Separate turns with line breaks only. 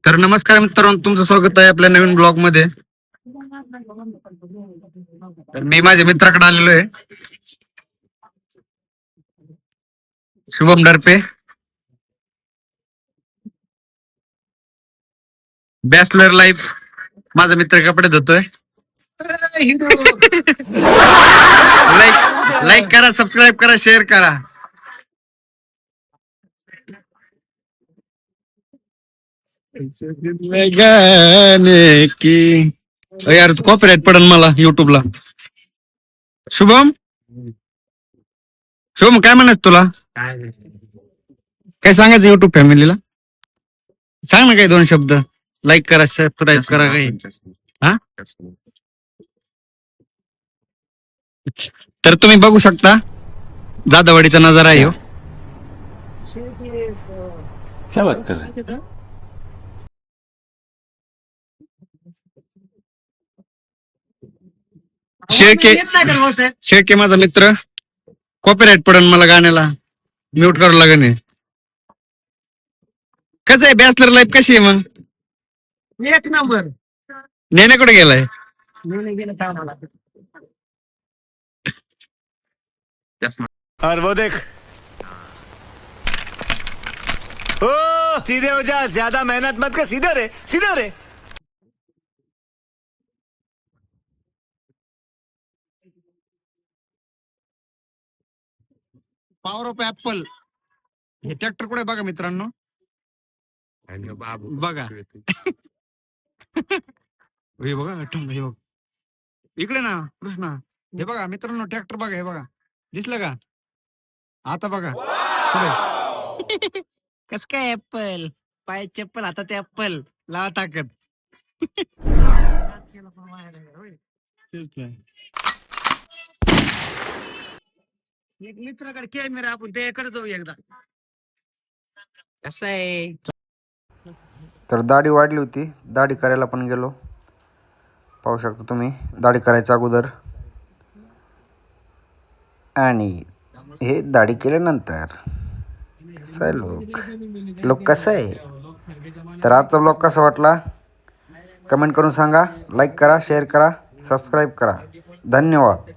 तर नमस्कार मित्रांनो, तुमचं स्वागत आहे आपल्या नवीन ब्लॉग मध्ये. तर मी माझ्या मित्राकडे आलेलो आहे, शुभम डरपे. Bachelor life. माझा मित्र कपडे धुतोय. लाईक लाईक करा, सबस्क्राईब करा, शेअर करा. गाने की यार कॉपीराइट पडन मला युट्यूबला. शुभम शुभम काय म्हणायचं तुला? काय सांगायचं युट्यूब फॅमिलीला? सांग ना काही दोन शब्द. लाईक करा, सबस्क्राईब करा काही. हा, तर तुम्ही बघू शकता जाधववाडीचा नजारा आहे.
क्या बात कर रहे हैं?
शेळके माझा मित्र. कॉपीराइट पडन मला गाण्याला, म्यूट करावं लागेल. कसं आहे बॅचलर लाईफ, कशी आहे मग?
एक नंबर.
नेने कुठे गेलाय?
और वो देख, ओ सीधे हो जा, ज्यादा मेहनत मत कर, सीधे रे, सीधे रे.
Power of apple. हे ट्रॅक्टर कुठे बघा मित्रांनो, बघा. हे बघा हे बघ इकडे ना कृष्णा. हे बघा मित्रांनो, ट्रॅक्टर बघा, हे बघा, दिसलं का? आता बघा कस काय ऍपल, पाय चप्पल हातात ऍपल, लावा ताकद. एक मित्राकडे कॅमेरा, आपण त्याकडे जाऊ एकदा. कसं आहे? तर दाढी वाढली होती, दाढी करायला पण गेलो. पाहू शकता तुम्ही दाढी करायच्या अगोदर आणि हे दाढी केल्यानंतर. कसं आहे लोक कसं आहे? तर आजचा ब्लॉग कसा वाटला कमेंट करून सांगा. लाईक करा, शेअर करा, सबस्क्राईब करा. धन्यवाद.